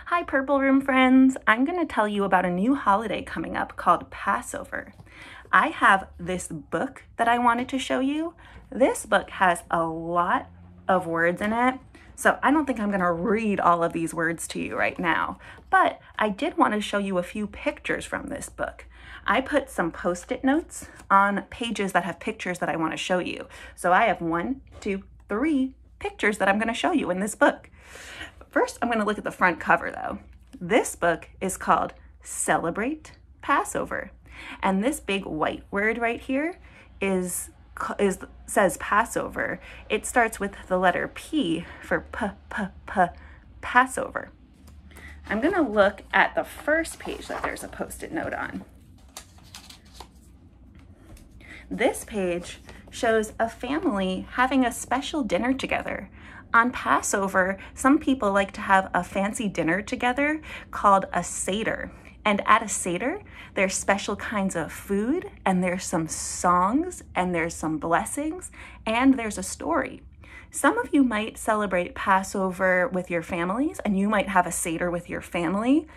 Hi Purple Room friends, I'm going to tell you about a new holiday coming up called Passover. I have this book that I wanted to show you. This book has a lot of words in it, so I don't think I'm going to read all of these words to you right now, but I did want to show you a few pictures from this book. I put some post-it notes on pages that have pictures that I want to show you. So I have 1, 2, 3 pictures that I'm going to show you in this book. First, I'm going to look at the front cover though. This book is called Celebrate Passover. And this big white word right here says Passover. It starts with the letter P for Passover. I'm going to look at the first page that there's a post-it note on. This page shows a family having a special dinner together. On Passover, some people like to have a fancy dinner together called a Seder. And at a Seder, there's special kinds of food, and there's some songs, and there's some blessings, and there's a story. Some of you might celebrate Passover with your families, and you might have a Seder with your family.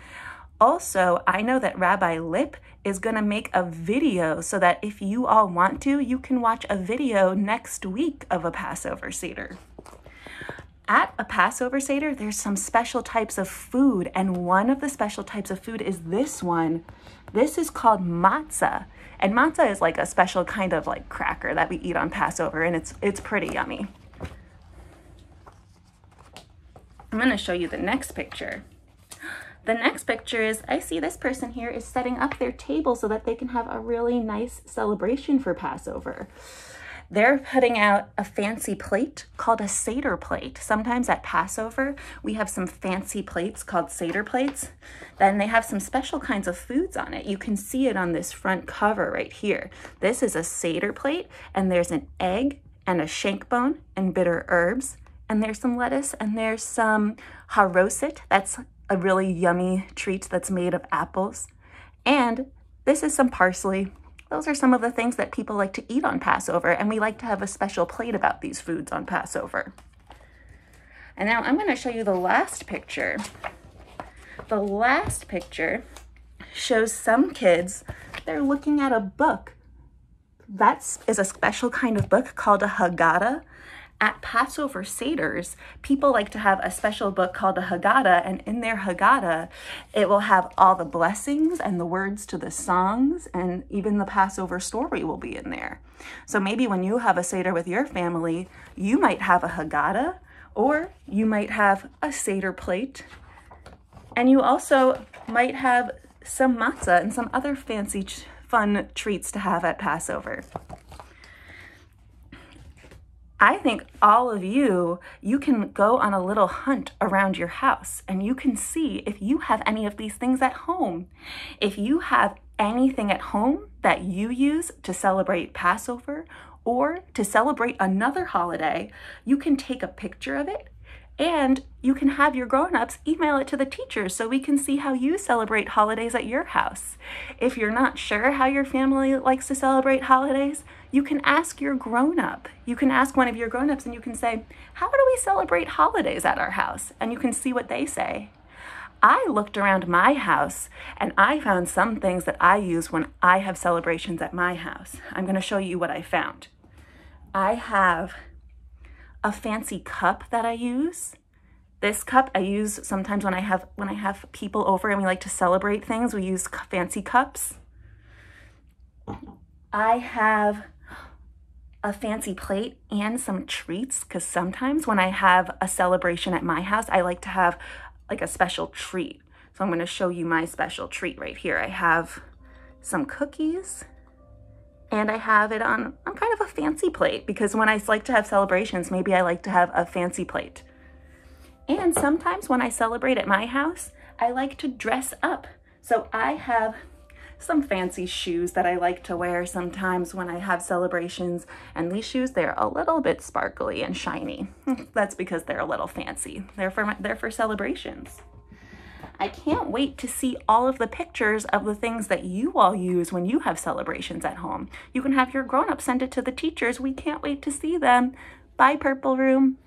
Also, I know that Rabbi Lip is going to make a video so that if you all want to, you can watch a video next week of a Passover Seder. At a Passover Seder, there's some special types of food, and one of the special types of food is this one. This is called matzah, and matzah is like a special kind of like cracker that we eat on Passover, and it's pretty yummy. I'm going to show you the next picture. The next picture is, I see this person here is setting up their table so that they can have a really nice celebration for Passover. They're putting out a fancy plate called a Seder plate. Sometimes at Passover, we have some fancy plates called Seder plates. Then they have some special kinds of foods on it. You can see it on this front cover right here. This is a Seder plate, and there's an egg and a shank bone and bitter herbs. And there's some lettuce, and there's some haroset. That's a really yummy treat that's made of apples. And this is some parsley. Those are some of the things that people like to eat on Passover, and we like to have a special plate about these foods on Passover. And now I'm going to show you the last picture. The last picture shows some kids, they're looking at a book. That is a special kind of book called a Haggadah. At Passover Seders, people like to have a special book called a Haggadah, and in their Haggadah, it will have all the blessings and the words to the songs, and even the Passover story will be in there. So maybe when you have a Seder with your family, you might have a Haggadah, or you might have a Seder plate, and you also might have some matzah and some other fancy fun treats to have at Passover. I think all of you can go on a little hunt around your house, and you can see if you have any of these things at home. If you have anything at home that you use to celebrate Passover or to celebrate another holiday, you can take a picture of it, and you can have your grown-ups email it to the teachers so we can see how you celebrate holidays at your house. If you're not sure how your family likes to celebrate holidays, you can ask your grown-up. You can ask one of your grown-ups and you can say, how do we celebrate holidays at our house? And you can see what they say. I looked around my house and I found some things that I use when I have celebrations at my house. I'm going to show you what I found. I have a fancy cup that I use. This cup I use sometimes when I have people over and we like to celebrate things. We use fancy cups. I have a fancy plate and some treats, because sometimes when I have a celebration at my house, I like to have like a special treat. So I'm going to show you my special treat right here. I have some cookies, and I have it on kind of a fancy plate, because when I like to have celebrations, maybe I like to have a fancy plate. And sometimes when I celebrate at my house, I like to dress up. So I have some fancy shoes that I like to wear sometimes when I have celebrations, and these shoes, they're a little bit sparkly and shiny. That's because they're a little fancy. They're for celebrations. I can't wait to see all of the pictures of the things that you all use when you have celebrations at home. You can have your grown-ups send it to the teachers. We can't wait to see them. Bye, Purple Room.